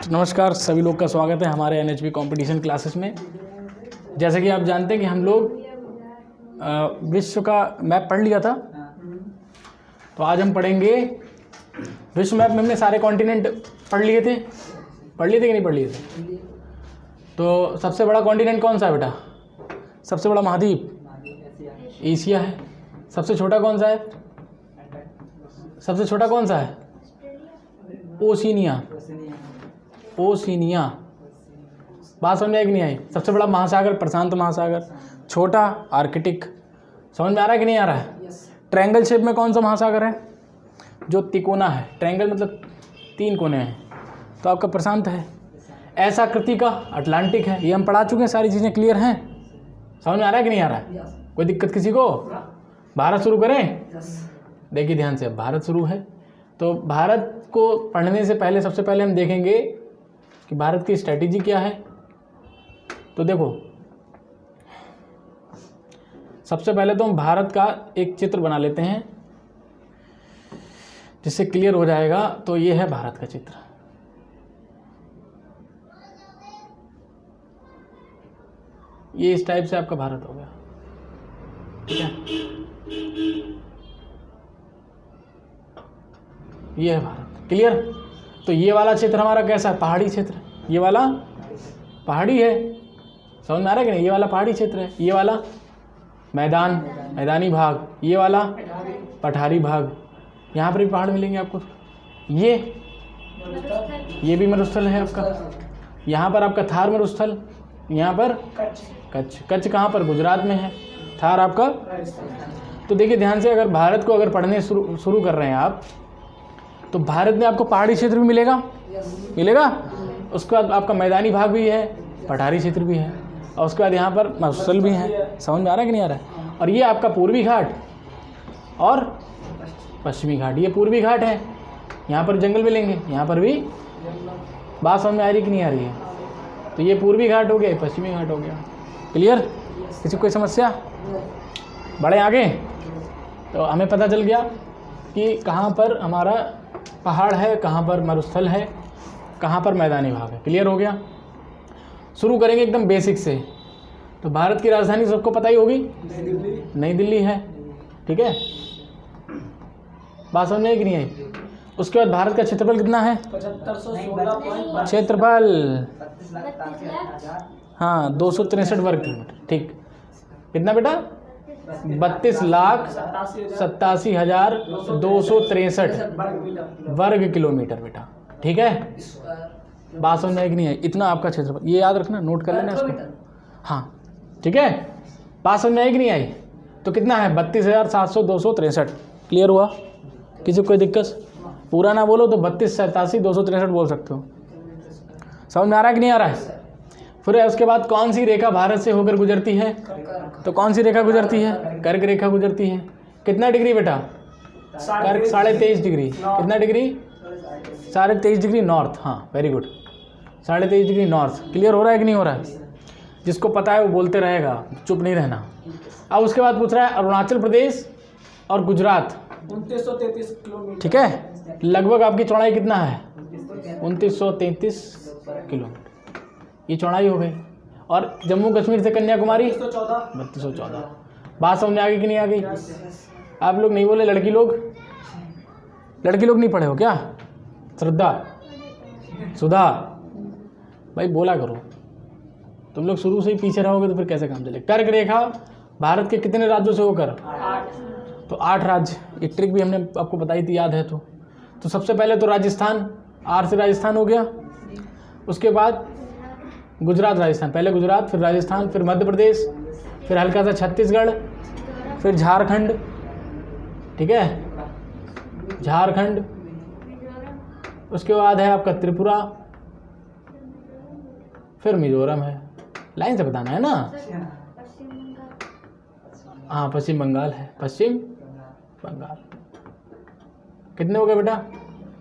नमस्कार, सभी लोग का स्वागत है हमारे NHB कंपटीशन क्लासेस में। जैसे कि आप जानते हैं कि हम लोग विश्व का मैप पढ़ लिया था, तो आज हम पढ़ेंगे विश्व मैप में। हमने सारे कॉन्टिनेंट पढ़ लिए थे कि नहीं पढ़ लिए थे? तो सबसे बड़ा कॉन्टिनेंट कौन सा है बेटा? सबसे बड़ा महाद्वीप एशिया है। सबसे छोटा कौन सा है? सबसे छोटा कौन सा है? ओशिनिया। बात समझ में आई कि नहीं आई? सबसे बड़ा महासागर प्रशांत महासागर, छोटा आर्कटिक। समझ में आ रहा है कि नहीं आ रहा है? ट्रायंगल शेप में कौन सा महासागर है? जो तिकोना है। ट्रायंगल मतलब 3 कोने हैं, तो आपका प्रशांत है। ऐसा आकृति का अटलांटिक है। ये हम पढ़ा चुके हैं, सारी चीज़ें क्लियर हैं। समझ में आ रहा है कि नहीं आ रहा है? कोई दिक्कत किसी को? भारत शुरू करें? देखिए ध्यान से, अब भारत शुरू है तो भारत को पढ़ने से पहले सबसे पहले हम देखेंगे कि भारत की स्ट्रैटेजी क्या है। तो देखो, सबसे पहले तो हम भारत का एक चित्र बना लेते हैं जिससे क्लियर हो जाएगा। तो ये है भारत का चित्र। ये इस टाइप से आपका भारत हो गया, ठीक है? ये है भारत, क्लियर? तो ये वाला क्षेत्र हमारा कैसा है? पहाड़ी क्षेत्र। ये वाला पहाड़ी है, समझ में आ रहा है कि नहीं? ये वाला पहाड़ी क्षेत्र है। ये वाला मैदानी भाग, ये वाला पठारी भाग। यहाँ पर भी पहाड़ मिलेंगे आपको। ये भी मरुस्थल है आपका। यहाँ पर आपका थार मरुस्थल, यहाँ पर कच्छ कहाँ पर? गुजरात में है। थार आपका। तो देखिए ध्यान से, अगर भारत को अगर पढ़ने शुरू कर रहे हैं आप, तो भारत में आपको पहाड़ी क्षेत्र भी मिलेगा। उसके बाद आपका मैदानी भाग भी है, पठारी क्षेत्र भी है, और उसके बाद यहाँ पर मरुस्थल भी है। समझ में आ रहा है कि नहीं आ रहा है? और ये आपका पूर्वी घाट और पश्चिमी घाट। ये पूर्वी घाट है, यहाँ पर जंगल मिलेंगे, यहाँ पर भी। बात समझ में आ रही कि नहीं आ रही है? तो ये पूर्वी घाट हो गया, पश्चिमी घाट हो गया। क्लियर? किसी को कोई समस्या? बढ़े आगे। तो हमें पता चल गया कि कहाँ पर हमारा पहाड़ है, कहाँ पर मरुस्थल है, कहाँ पर मैदानी भाग है। क्लियर हो गया? शुरू करेंगे एकदम बेसिक से। तो भारत की राजधानी सबको पता ही होगी, नई दिल्ली है, ठीक है? बात समझ में आई कि नहीं आई? उसके बाद भारत का क्षेत्रफल कितना है? 7516 क्षेत्रफल, हाँ, 263 वर्ग किलोमीटर। ठीक, कितना बेटा? 32,87,263 वर्ग किलोमीटर बेटा, ठीक है? बात समझ में आई कि नहीं है? इतना आपका क्षेत्रफल, ये याद रखना, नोट कर लेना इसको। हाँ, ठीक है? बात समझ में आई कि नहीं आई? तो कितना है? 32,700,263। क्लियर हुआ? किसी को कोई दिक्कत? पूरा ना बोलो तो 32,87,263 बोल सकते हो। समझ में आ रहा है कि नहीं आ रहा है? फिर उसके बाद कौन सी रेखा भारत से होकर गुजरती है? तो कौन सी रेखा गुजरती है? कर्क रेखा गुजरती है। कितना डिग्री बेटा? कर्क 23.5 डिग्री। कितना डिग्री? 23.5 degree north. हाँ, very good, 23.5 degree north. Clear हो रहा है कि नहीं हो रहा है? जिसको पता है वो बोलते रहेगा, चुप नहीं रहना। अब उसके बाद पूछ रहा है अरुणाचल प्रदेश और गुजरात, 2933 किलोमीटर, ठीक है? लगभग आपकी चौड़ाई कितना है? 2933 किलोमीटर, ये चौड़ाई हो गई। और जम्मू कश्मीर से कन्याकुमारी 3214। बात समझ में आ गई कि नहीं आ गई? आप लोग नहीं बोले, लड़की लोग नहीं पढ़े हो क्या? श्रद्धा, सुधा, भाई बोला करो। तुम लोग शुरू से ही पीछे रहोगे तो फिर कैसे काम चले? कर्क रेखा भारत के कितने राज्यों से होकर? 8। तो 8 राज्य। एक ट्रिक भी हमने आपको बताई थी, याद है? तो सबसे पहले तो राजस्थान, आर से राजस्थान हो गया। उसके बाद गुजरात, राजस्थान, पहले गुजरात, फिर राजस्थान, फिर मध्य प्रदेश, फिर हल्का सा छत्तीसगढ़, फिर झारखंड, ठीक है? झारखंड। उसके बाद है आपका त्रिपुरा, फिर मिजोरम है। लाइन से बताना है ना? हाँ, पश्चिम बंगाल है, पश्चिम बंगाल। कितने हो गए बेटा?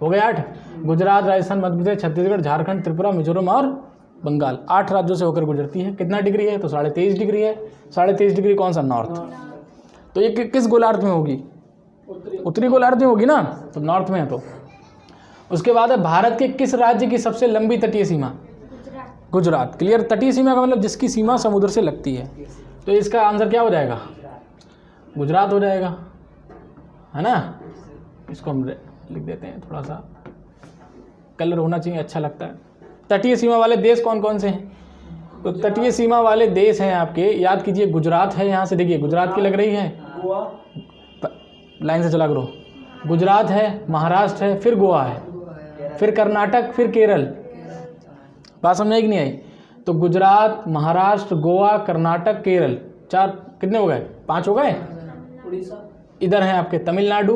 हो गए 8। गुजरात, राजस्थान, मध्य प्रदेश, छत्तीसगढ़, झारखंड, त्रिपुरा, मिजोरम और बंगाल। 8 राज्यों से होकर गुजरती है। कितना डिग्री है? तो 23.5 डिग्री है। 23.5 डिग्री कौन सा? नॉर्थ। तो ये किस गोलार्ध में होगी? उत्तरी गोलार्ध में होगी ना, तो नॉर्थ में है। तो उसके बाद है भारत के किस राज्य की सबसे लंबी तटीय सीमा? गुजरात। क्लियर। तटीय सीमा का मतलब जिसकी सीमा समुद्र से लगती है, तो इसका आंसर क्या हो जाएगा? गुजरात हो जाएगा, है ना। इसको हम लिख देते हैं, थोड़ा सा कलर होना चाहिए, अच्छा लगता है। तटीय सीमा वाले देश कौन कौन से हैं? तो तटीय सीमा वाले देश हैं आपके, याद कीजिए, गुजरात है, यहाँ से देखिए गुजरात की लग रही है, लाइन से चला करो। गुजरात है, महाराष्ट्र है, फिर गोवा है, फिर कर्नाटक, फिर केरल। बात समझ कि नहीं आई? तो गुजरात, महाराष्ट्र, गोवा, कर्नाटक, केरल, 4 कितने हो गए? 5 हो गए। इधर हैं आपके तमिलनाडु,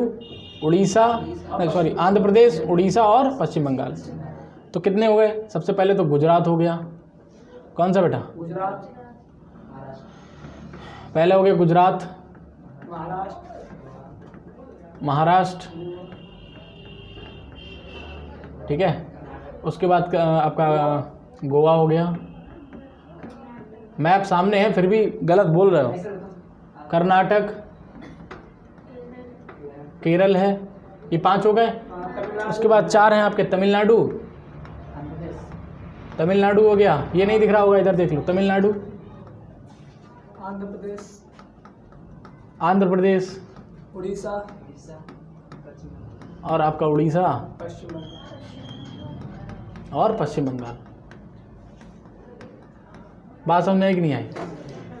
उड़ीसा, सॉरी आंध्र प्रदेश, उड़ीसा और पश्चिम बंगाल। तो कितने हो गए? सबसे पहले तो गुजरात हो गया। कौन सा बेटा? गुजरात। पहले हो गया गुजरात, महाराष्ट्र, ठीक है। उसके बाद आपका गोवा हो गया। मैप सामने है फिर भी गलत बोल रहे हो। कर्नाटक, केरल है, ये 5 हो गए। उसके बाद 4 हैं आपके तमिलनाडु, तमिलनाडु हो गया, ये नहीं दिख रहा होगा, इधर देख लो, तमिलनाडु, आंध्र प्रदेश, उड़ीसा और आपका उड़ीसा और पश्चिम बंगाल। बात समझ में कि नहीं आई?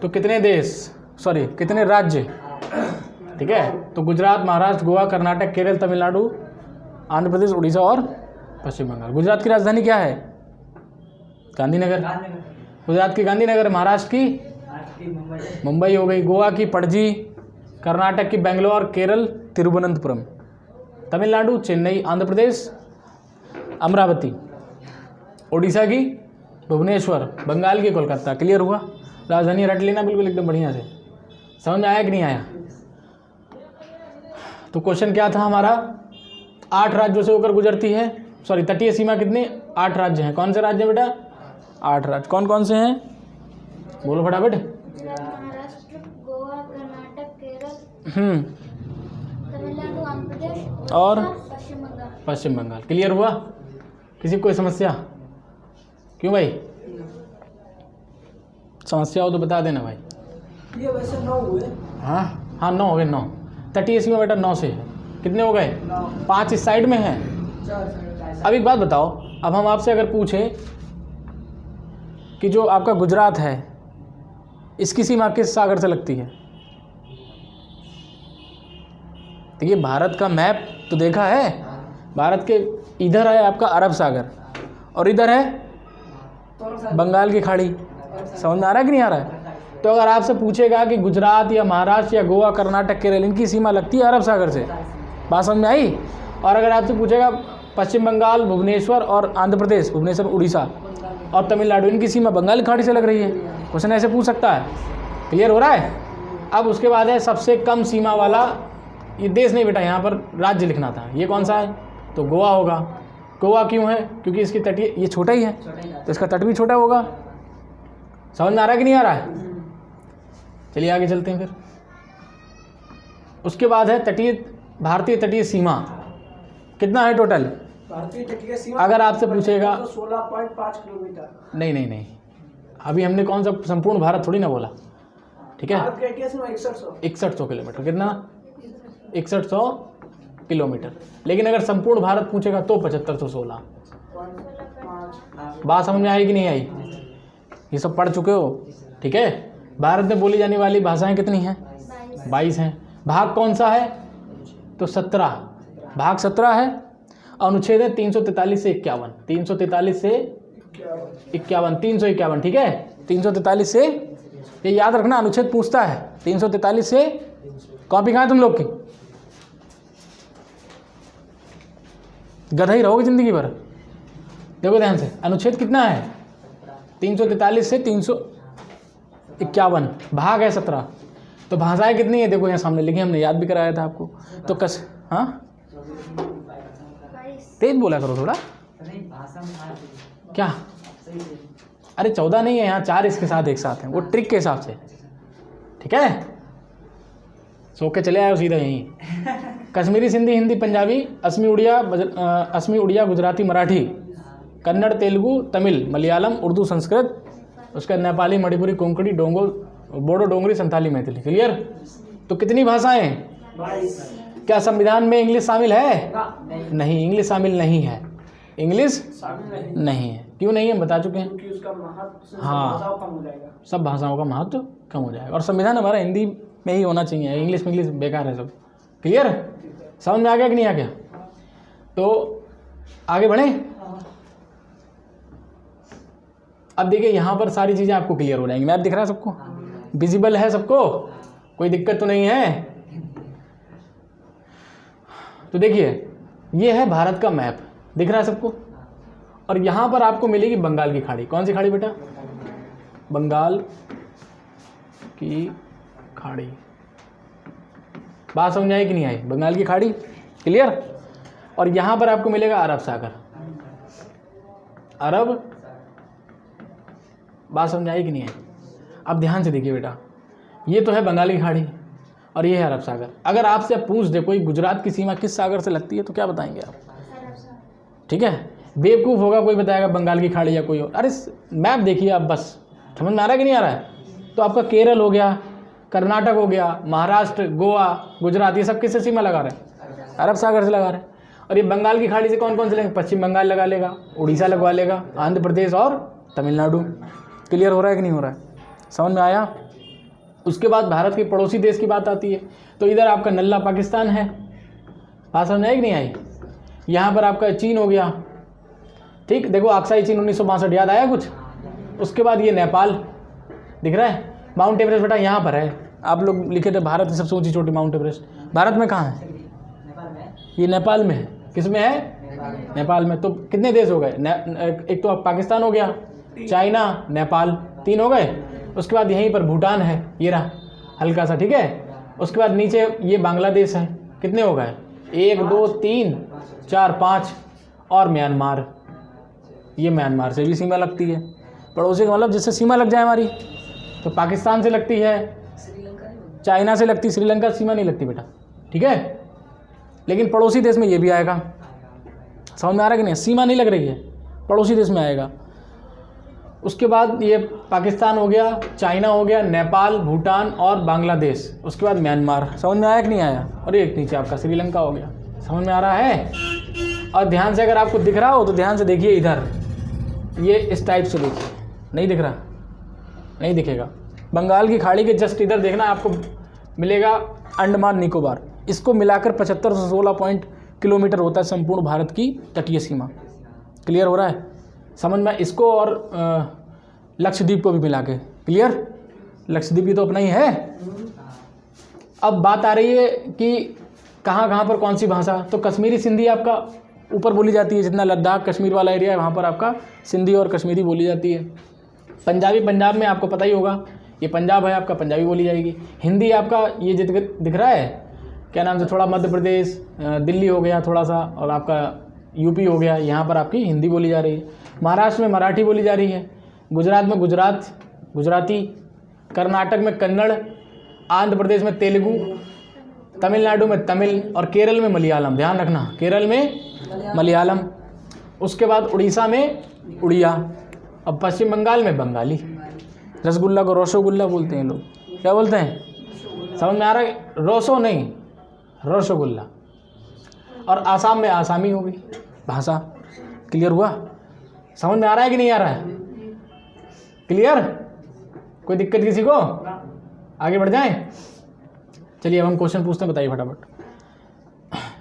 तो कितने देश, सॉरी कितने राज्य, ठीक है। तो गुजरात, महाराष्ट्र, गोवा, कर्नाटक, केरल, तमिलनाडु, आंध्र प्रदेश, उड़ीसा और पश्चिम बंगाल। गुजरात की राजधानी क्या है? गांधीनगर। गुजरात की गांधीनगर, महाराष्ट्र की मुंबई हो गई, गोवा की पणजी, कर्नाटक की बेंगलोर, केरल तिरुवनंतपुरम, तमिलनाडु चेन्नई, आंध्र प्रदेश अमरावती, उड़ीसा की भुवनेश्वर, बंगाल की कोलकाता। क्लियर हुआ? राजधानी रट लेना बिल्कुल एकदम बढ़िया से। समझ आया कि नहीं आया? तो क्वेश्चन क्या था हमारा? 8 राज्यों से होकर गुजरती है, सॉरी तटीय सीमा कितनी? 8 राज्य हैं। कौन से राज्य हैं बेटा? 8 राज्य। कौन कौन से हैं? बोलो फटाफट। महाराष्ट्र, गोवा, कर्नाटक, केरल, तमिलनाडु, आंध्र प्रदेश और पश्चिम पश्चिम बंगाल। क्लियर हुआ? किसी को कोई समस्या? क्यों भाई? समस्या हो तो बता देना भाई। ये वैसे 9 हुए। हाँ हाँ 9 हो गए। 9 तटीय सीमा बेटा 9 से है। कितने हो गए? 5 इस साइड में हैं। अब एक बात बताओ, अब हम आपसे अगर पूछें कि जो आपका गुजरात है इसकी सीमा किस सागर से लगती है? तो ये भारत का मैप तो देखा है, भारत के इधर है आपका अरब सागर और इधर है बंगाल की खाड़ी। समझ में आ रहा है कि नहीं आ रहा है? तो अगर आपसे पूछेगा कि गुजरात या महाराष्ट्र या गोवा, कर्नाटक, केरल इनकी सीमा लगती है अरब सागर से, बात समझ में आई? और अगर आपसे पूछेगा पश्चिम बंगाल, भुवनेश्वर और आंध्र प्रदेश, भुवनेश्वर, उड़ीसा और तमिलनाडु इनकी सीमा बंगाल की खाड़ी से लग रही है, क्वेश्चन ऐसे पूछ सकता है। क्लियर हो रहा है? अब उसके बाद है सबसे कम सीमा वाला, ये देश नहीं बेटा, यहाँ पर राज्य लिखना था। ये कौन सा है? तो गोवा होगा। गोवा क्यों है? क्योंकि इसकी तटीय, ये छोटा ही है तो इसका तट भी छोटा होगा। समझ में आ रहा है कि नहीं आ रहा है? चलिए आगे चलते हैं फिर। उसके बाद है तटीय, भारतीय तटीय सीमा कितना है टोटल? भारतीय तटीय सीमा अगर आपसे पूछेगा 16.5 किलोमीटर। नहीं नहीं नहीं, अभी हमने कौन सा संपूर्ण भारत थोड़ी ना बोला, ठीक है। 6100 किलोमीटर। कितना? 6100 किलोमीटर। लेकिन अगर संपूर्ण भारत पूछेगा तो 7516। बात समझ में आई कि नहीं आई? ये सब पढ़ चुके हो, ठीक है। भारत में बोली जाने वाली भाषाएं कितनी हैं? 22 हैं। भाग कौन सा है? तो 17, भाग 17 है। अनुच्छेद है 343 से 51, 343 से 51, 351, ठीक है। 343 से, ये याद रखना, अनुच्छेद पूछता है 343 से। कॉपी कहाँ है तुम लोग की? गधा ही रहोगे जिंदगी भर। देखो ध्यान से, अनुच्छेद कितना है? 343 से 351, भाग है 17। तो भाषाएं कितनी है? देखो यहाँ सामने लिखी, हमने याद भी कराया था आपको। तो कस, हाँ तेज बोला करो थोड़ा। क्या? अरे 14 नहीं है यहाँ, 4 इसके साथ एक साथ हैं, वो ट्रिक के हिसाब से, ठीक है। सो के चले आए हो सीधा यहीं। कश्मीरी, सिंधी, हिंदी, पंजाबी, असमी उड़िया, गुजराती, मराठी, कन्नड़, तेलुगु, तमिल, मलयालम, उर्दू, संस्कृत, उसका नेपाली, मणिपुरी, कोंकणी, बोडो, डोंगरी, संथाली, मैथिली। क्लियर? तो कितनी भाषाएं? 22। क्या संविधान में इंग्लिश शामिल है? नहीं, इंग्लिश शामिल नहीं है। इंग्लिश शामिल नहीं है। क्यों नहीं है? बता चुके हैं। क्योंकि उसका महत्व हाँ। कम हो जाएगा। सब भाषाओं का महत्व कम हो जाएगा और संविधान हमारा हिंदी में ही होना चाहिए। इंग्लिश बेकार है सब। क्लियर? समझ में आ गया कि नहीं आ गया? तो आगे बढ़ें। अब देखिए यहाँ पर सारी चीज़ें आपको क्लियर हो जाएंगी। मैप दिख रहा है सबको? विजिबल है सबको? कोई दिक्कत तो नहीं है? तो देखिए ये है भारत का मैप, दिख रहा है सबको? और यहाँ पर आपको मिलेगी बंगाल की खाड़ी। कौन सी खाड़ी बेटा? बंगाल की खाड़ी। बात समझ आई कि नहीं आई? बंगाल की खाड़ी। क्लियर? और यहाँ पर आपको मिलेगा अरब सागर। अरब। बात समझ आई कि नहीं आई? अब ध्यान से देखिए बेटा, ये तो है बंगाल की खाड़ी और ये है अरब सागर। अगर आपसे पूछ दे कोई गुजरात की सीमा किस सागर से लगती है तो क्या बताएंगे आप? ठीक है? बेवकूफ़ होगा कोई बताएगा बंगाल की खाड़ी या कोई और। अरे मैप देखिए आप, बस समझ में आ रहा है कि नहीं आ रहा है? तो आपका केरल हो गया, कर्नाटक हो गया, महाराष्ट्र, गोवा, गुजरात, ये सब किससे सीमा लगा रहे हैं? अरब सागर से लगा रहे हैं। और ये बंगाल की खाड़ी से कौन कौन से लेंगे? पश्चिम बंगाल लगा लेगा, उड़ीसा लगवा लेगा, आंध्र प्रदेश और तमिलनाडु। क्लियर हो रहा है कि नहीं हो रहा है? समझ में आया? उसके बाद भारत के पड़ोसी देश की बात आती है। तो इधर आपका नल्ला पाकिस्तान है। बात समझ आई कि नहीं आई? यहाँ पर आपका चीन हो गया। ठीक, देखो अक्साई चीन 1962, याद आया कुछ? उसके बाद ये नेपाल दिख रहा है। माउंट एवरेस्ट बेटा यहाँ पर है। आप लोग लिखे थे भारत की सबसे ऊंची चोटी माउंट एवरेस्ट। भारत में कहाँ है? ये नेपाल में है। किस में है? नेपाल में। तो कितने देश हो गए? एक तो पाकिस्तान हो गया, चाइना, नेपाल, 3 हो गए। उसके बाद यहीं पर भूटान है, ये रहा हल्का सा। ठीक है? उसके बाद नीचे ये बांग्लादेश है। कितने हो गए? 1 2 3 4 5 और म्यांमार। ये म्यांमार से भी सीमा लगती है। पड़ोसी का मतलब जिससे सीमा लग जाए हमारी। तो पाकिस्तान से लगती है, चाइना से लगती, श्रीलंका सीमा नहीं लगती बेटा। ठीक है? लेकिन पड़ोसी देश में ये भी आएगा। समझ में आ रहा है कि नहीं? सीमा नहीं लग रही है, पड़ोसी देश में आएगा। उसके बाद ये पाकिस्तान हो गया, चाइना हो गया, नेपाल, भूटान और बांग्लादेश। उसके बाद म्यांमार। समझ में आया कि नहीं आया? और एक नीचे आपका श्रीलंका हो गया। समझ में आ रहा है? और ध्यान से अगर आपको दिख रहा हो तो ध्यान से देखिए इधर, ये इस टाइप से देखिए। नहीं दिख रहा? नहीं दिखेगा। बंगाल की खाड़ी के जस्ट इधर देखना, आपको मिलेगा अंडमान निकोबार। इसको मिलाकर 75 से 16 किलोमीटर होता है संपूर्ण भारत की तटीय सीमा। क्लियर हो रहा है? समझ में? इसको और लक्षद्वीप को भी मिला के। क्लियर? लक्षद्वीप भी तो अपना ही है। अब बात आ रही है कि कहाँ कहाँ पर कौन सी भाषा। तो कश्मीरी सिंधी आपका ऊपर बोली जाती है, जितना लद्दाख कश्मीर वाला एरिया है वहाँ पर आपका सिंधी और कश्मीरी बोली जाती है। पंजाबी पंजाब में आपको पता ही होगा, ये पंजाब है आपका, पंजाबी बोली जाएगी। हिंदी आपका ये दिख रहा है क्या नाम से, थोड़ा मध्य प्रदेश, दिल्ली हो गया थोड़ा सा, और आपका यूपी हो गया, यहाँ पर आपकी हिंदी बोली जा रही है। महाराष्ट्र में मराठी बोली जा रही है, गुजरात में गुजराती, कर्नाटक में कन्नड़, आंध्र प्रदेश में तेलुगु, तमिलनाडु में तमिल और केरल में मलयालम। ध्यान रखना, केरल में मलयालम। उसके बाद उड़ीसा में उड़िया और पश्चिम बंगाल में बंगाली। रसगुल्ला को रसोगुल्ला बोलते हैं लोग। क्या बोलते हैं? समझ में आ रहा है? रोसो नहीं, रसोगुल्ला। और आसाम में आसामी होगी भाषा। क्लियर हुआ? समझ में आ रहा है कि नहीं आ रहा है? क्लियर? कोई दिक्कत किसी को? आगे बढ़ जाएं? चलिए अब हम क्वेश्चन पूछते हैं, बताइए फटाफट।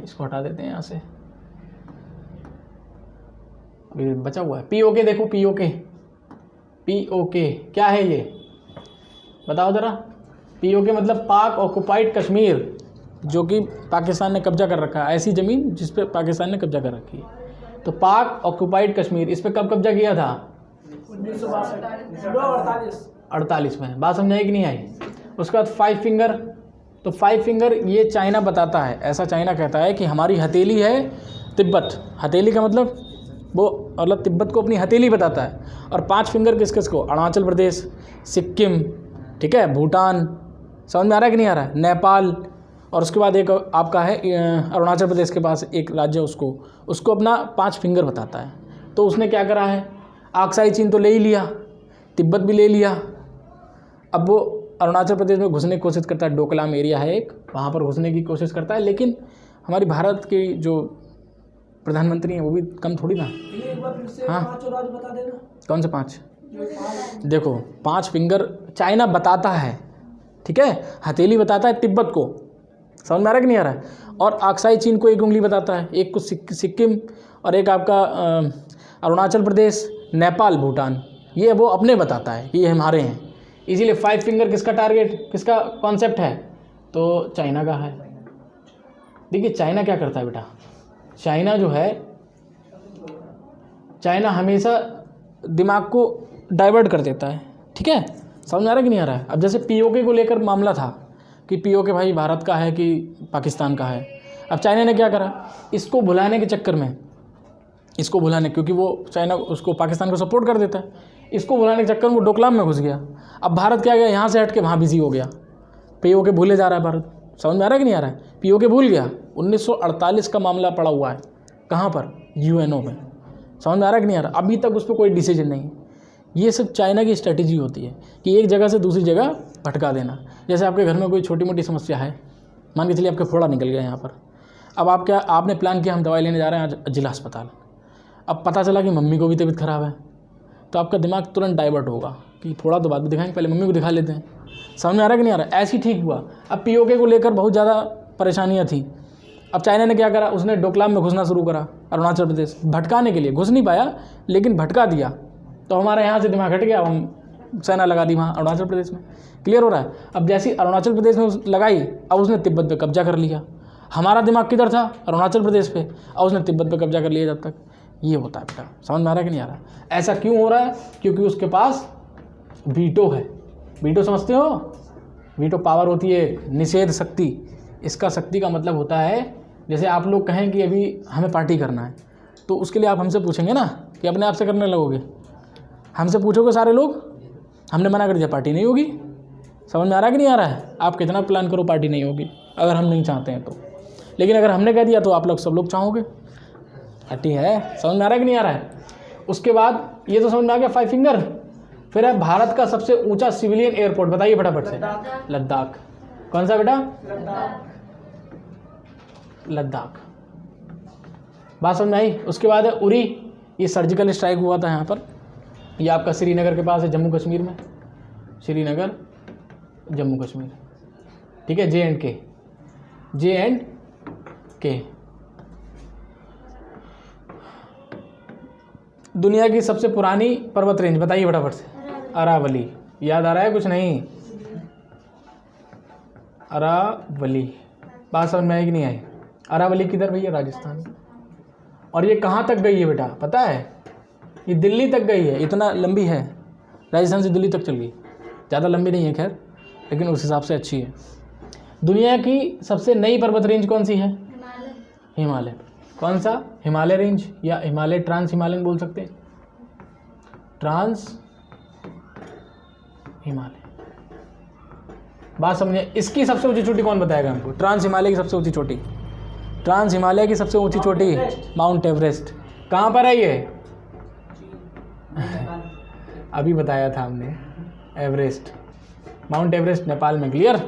इसको हटा देते हैं यहाँ से, अभी बचा हुआ है। पीओके देखो, पीओके क्या है ये बताओ ज़रा। पीओके मतलब पाक ऑक्युपाइड कश्मीर, जो कि पाकिस्तान ने कब्जा कर रखा है। ऐसी ज़मीन जिस पे पाकिस्तान ने कब्जा कर रखी है। तो पाक ऑक्युपाइड कश्मीर, इस पे कब कब्जा किया था? 1948 में। बात समझाई कि नहीं आई? उसके बाद 5 फिंगर। तो 5 फिंगर ये चाइना बताता है, ऐसा चाइना कहता है कि हमारी हथेली है तिब्बत। हथेली का मतलब वो मतलब तिब्बत को अपनी हथेली बताता है। और 5 फिंगर किस किस को? अरुणाचल प्रदेश, सिक्किम, ठीक है, भूटान। समझ में आ रहा है कि नहीं आ रहा है? नेपाल, और उसके बाद एक आपका है अरुणाचल प्रदेश के पास एक राज्य, उसको अपना 5 फिंगर बताता है। तो उसने क्या करा है, अक्साई चीन तो ले ही लिया, तिब्बत भी ले लिया। अब वो अरुणाचल प्रदेश में घुसने की कोशिश करता है, डोकलाम एरिया है एक, वहाँ पर घुसने की कोशिश करता है। लेकिन हमारी भारत की जो प्रधानमंत्री हैं वो भी कम थोड़ी ना। एक बार फिर से हाँ। 5 और राज्य बता देना। कौन से 5? जो 5 देखो 5 फिंगर चाइना बताता है, ठीक है, हथेली बताता है तिब्बत को, समझ में आ रहा है कि नहीं आ रहा है, और अक्साई चीन को एक उंगली बताता है, एक को सिक्किम, और एक आपका अरुणाचल प्रदेश, नेपाल, भूटान, ये वो अपने बताता है कि ये हमारे हैं। इसीलिए 5 फिंगर किसका टारगेट, किसका कॉन्सेप्ट है, तो चाइना का है। देखिए चाइना क्या करता है बेटा, चाइना जो है, चाइना हमेशा दिमाग को डाइवर्ट कर देता है, ठीक है, समझ में आ रहा है कि नहीं आ रहा है। अब जैसे पीओके को लेकर मामला था कि पीओके भाई भारत का है कि पाकिस्तान का है। अब चाइना ने क्या करा, इसको भुलाने के चक्कर में, इसको भुलाने, क्योंकि वो चाइना उसको पाकिस्तान को सपोर्ट कर देता है, इसको भुलाने के चक्कर में वो डोकलाम में घुस गया। अब भारत क्या गया, यहाँ से हट के वहाँ बिजी हो गया, पीओके भूले जा रहा है भारत, समझ में आ रहा है कि नहीं आ रहा है। पीओके भूल गया, 1948 का मामला पड़ा हुआ है, कहाँ पर, यूएनओ में, समझ में आ रहा है कि नहीं आ रहा। अभी तक उस पर कोई डिसीजन नहीं है। ये सब चाइना की स्ट्रेटजी होती है कि एक जगह से दूसरी जगह भटका देना। जैसे आपके घर में कोई छोटी मोटी समस्या है, मान के चलिए आपके फोड़ा निकल गया यहाँ पर, अब आपने प्लान किया हम दवाई लेने जा रहे हैं आज जिला अस्पताल। अब पता चला कि मम्मी को भी तबीयत ख़राब है, तो आपका दिमाग तुरंत डाइवर्ट होगा कि फोड़ा तो बाद में दिखाएंगे, पहले मम्मी को दिखा लेते हैं, समझ में आ रहा है कि नहीं आ रहा है। ऐसे ही ठीक हुआ। अब पीओके को लेकर बहुत ज़्यादा परेशानियाँ थी। अब चाइना ने क्या करा, उसने डोकलाम में घुसना शुरू करा, अरुणाचल प्रदेश, भटकाने के लिए, घुस नहीं पाया लेकिन भटका दिया। तो हमारे यहाँ से दिमाग हट गया, हम सेना लगा दी वहाँ अरुणाचल प्रदेश में, क्लियर हो रहा है। अब जैसी अरुणाचल प्रदेश में लगाई, अब उसने तिब्बत पे कब्जा कर लिया। हमारा दिमाग किधर था, अरुणाचल प्रदेश पे, और उसने तिब्बत पे कब्जा कर लिया जब तक। ये होता है बेटा, समझ में आ रहा है कि नहीं आ रहा है। ऐसा क्यों हो रहा है, क्योंकि उसके पास वीटो है। वीटो समझते हो, वीटो पावर होती है निषेध शक्ति। इसका शक्ति का मतलब होता है, जैसे आप लोग कहें कि अभी हमें पार्टी करना है, तो उसके लिए आप हमसे पूछेंगे ना कि अपने आप से करने लगोगे, हमसे पूछोगे सारे लोग, हमने मना कर दिया पार्टी नहीं होगी। समझ में आ रहा है कि नहीं आ रहा है। आप कितना प्लान करो पार्टी नहीं होगी, अगर हम नहीं चाहते हैं तो। लेकिन अगर हमने कह दिया तो आप लोग सब लोग चाहोगे, पार्टी है। समझ में आ रहा है कि नहीं आ रहा है। उसके बाद ये तो समझ में आ गया 5 फिंगर। फिर है भारत का सबसे ऊंचा सिविलियन एयरपोर्ट, बताइए फटाफट से। लद्दाख। कौन सा बेटा, लद्दाख। बात समझ में आई। उसके बाद है उरी, ये सर्जिकल स्ट्राइक हुआ था यहाँ पर, ये आपका श्रीनगर के पास है, जम्मू कश्मीर में, श्रीनगर जम्मू कश्मीर, ठीक है, J&K। दुनिया की सबसे पुरानी पर्वत रेंज, बताइए फटाफट से। अरावली। याद आ रहा है कुछ नहीं, अरावली। बात समझ में आई कि नहीं आई। अरावली किधर भैया, राजस्थान। और ये कहाँ तक गई है बेटा, पता है, ये दिल्ली तक गई है, इतना लंबी है, राजस्थान से दिल्ली तक चल गई। ज़्यादा लंबी नहीं है खैर, लेकिन उस हिसाब से अच्छी है। दुनिया की सबसे नई पर्वत रेंज कौन सी है, हिमालय। कौन सा, हिमालय रेंज, या हिमालय ट्रांस हिमालयन बोल सकते हैं, ट्रांस हिमालय। बात समझे। इसकी सबसे ऊंची चोटी कौन बताएगा हमको, ट्रांस हिमालय की सबसे ऊंची चोटी, ट्रांस हिमालय की सबसे ऊंची चोटी माउंट एवरेस्ट। कहाँ पर है ये, अभी बताया था हमने, एवरेस्ट, माउंट एवरेस्ट नेपाल में, क्लियर।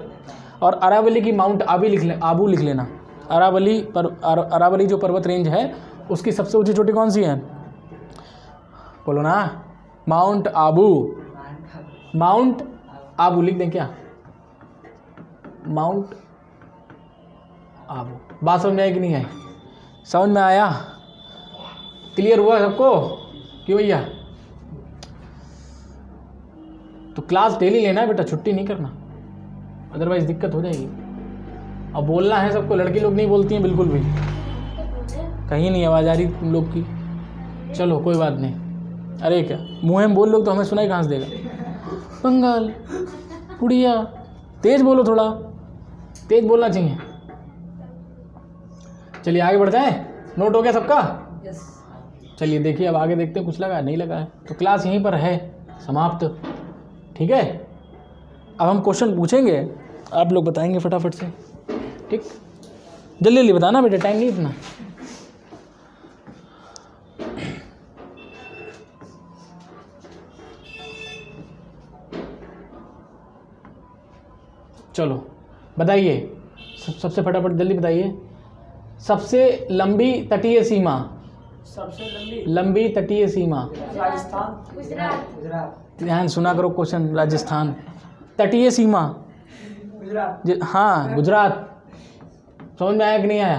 और अरावली की माउंट आबू लिख लेना। अरावली जो पर्वत रेंज है उसकी सबसे ऊंची चोटी कौन सी है, बोलो ना, माउंट आबू। माउंट आबू लिख दें क्या, माउंट आबू। बात समझ में आई कि नहीं आई, समझ में आया, क्लियर हुआ सबको, क्यों भैया। तो क्लास डेली लेना है बेटा, छुट्टी नहीं करना, अदरवाइज दिक्कत हो जाएगी। अब बोलना है सबको, लड़की लोग नहीं बोलती हैं बिल्कुल भी, कहीं नहीं आवाज़ आ रही तुम लोग की। चलो कोई बात नहीं। अरे क्या मुँह में बोल लोग तो हमें सुनाई कहाँ से देगा। बंगाल पुड़िया, तेज बोलो, थोड़ा तेज बोलना चाहिए। चलिए आगे बढ़ जाए, नोट हो गया सबका। चलिए देखिए अब आगे देखते हैं, कुछ लगा नहीं लगा है तो क्लास यहीं पर है समाप्त, ठीक है। अब हम क्वेश्चन पूछेंगे, आप लोग बताएंगे फटाफट से। ठीक, जल्दी जल्दी बताना बेटा, टाइम नहीं इतना। चलो बताइए, सबसे फटाफट जल्दी बताइए, सबसे लंबी तटीय सीमा, सबसे लंबी लंबी तटीय सीमा, राजस्थान, गुजरात, गुजरात, ध्यान सुना करो क्वेश्चन, राजस्थान। तटीय सीमा, गुजरात, हाँ गुजरात। समझ में आया कि नहीं आया?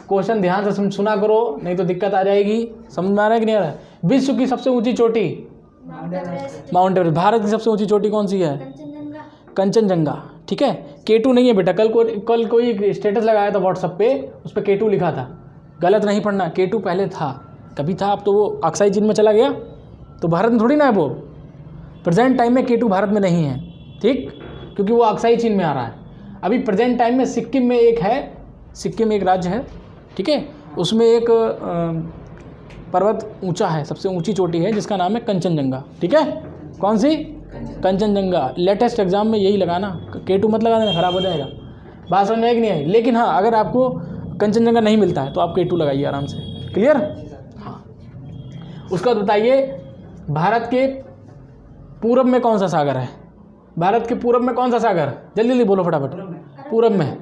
क्वेश्चन ध्यान से सुना करो, नहीं तो दिक्कत आ जाएगी। समझ में आ रहा है कि नहीं आ रहा है? विश्व की सबसे ऊंची चोटी mount Everest, mount Everest. Bharat की सबसे ऊंची चोटी कौन सी है? कंचनजंगा, कंचनजंगा। ठीक है, K2 नहीं है बेटा। कल कोई स्टेटस लगाया था व्हाट्सएप पे, उस पर K2 लिखा था, गलत नहीं पढ़ना। K2 पहले था, कभी था, अब तो वो अक्साई चीन में चला गया, तो भारत में थोड़ी ना है वो। प्रेजेंट टाइम में K2 भारत में नहीं है, ठीक, क्योंकि वो अक्साई चीन में आ रहा है। अभी प्रेजेंट टाइम में सिक्किम में एक है, सिक्किम में एक राज्य है, ठीक है, उसमें एक पर्वत ऊंचा है, सबसे ऊंची चोटी है, जिसका नाम है कंचनजंगा। ठीक है, कौन सी? कंचनजंगा। लेटेस्ट एग्जाम में यही लगाना, K2 मत लगा देना, खराब हो जाएगा। बात समझ में आई कि नहीं आई? लेकिन हाँ, अगर आपको कंचनजंगा नहीं मिलता है तो आप K2 लगाइए आराम से। क्लियर? हाँ। उसका बाद बताइए, भारत के पूरब में कौन सा सागर है? भारत के पूरब में कौन सा सागर? जल्दी जल्दी बोलो फटाफट। पूरब में,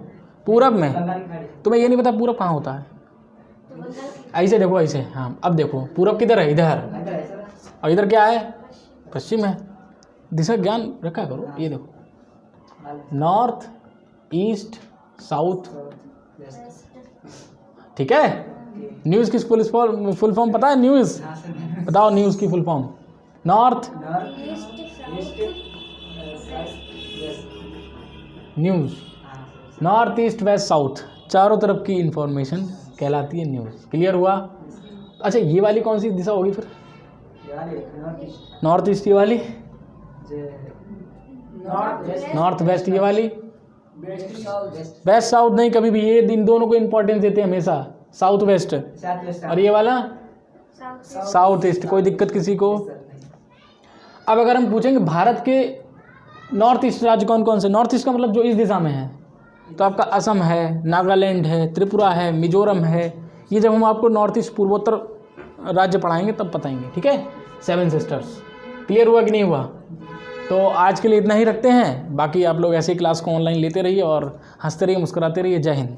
पूरब में। तुम्हें ये नहीं पता पूरब कहाँ होता है? तो बंगाल की ऐसे देखो, ऐसे, हाँ अब देखो, पूरब किधर है? इधर। और इधर क्या है? पश्चिम है। दिशा ज्ञान रखा करो। ये देखो, नॉर्थ, ईस्ट, साउथ। ठीक है। न्यूज़ की फुल फॉर्म पता है? न्यूज़ बताओ, न्यूज़ की full form. North, news, north, east, west, south, चारों तरफ की इंफॉर्मेशन कहलाती है न्यूज़। क्लियर हुआ? अच्छा, ये वाली कौन सी दिशा होगी फिर? नॉर्थ ईस्ट ये वाली, नॉर्थ वेस्ट ये वाली, वेस्ट साउथ नहीं कभी भी, ये इन दोनों को इंपॉर्टेंस देते हैं हमेशा, साउथ वेस्ट। और ये वाला साउथ ईस्ट। कोई दिक्कत किसी को? अब अगर हम पूछेंगे भारत के नॉर्थ ईस्ट राज्य कौन कौन से? नॉर्थ ईस्ट का मतलब जो इस दिशा में है, तो आपका असम है, नागालैंड है, त्रिपुरा है, मिजोरम है। ये जब हम आपको नॉर्थ ईस्ट पूर्वोत्तर राज्य पढ़ाएंगे तब बताएंगे। ठीक है, 7 सिस्टर्स। क्लियर हुआ कि नहीं हुआ? तो आज के लिए इतना ही रखते हैं, बाकी आप लोग ऐसे ही क्लास को ऑनलाइन लेते रहिए और हंसते रहिए, मुस्कुराते रहिए। जय हिंद।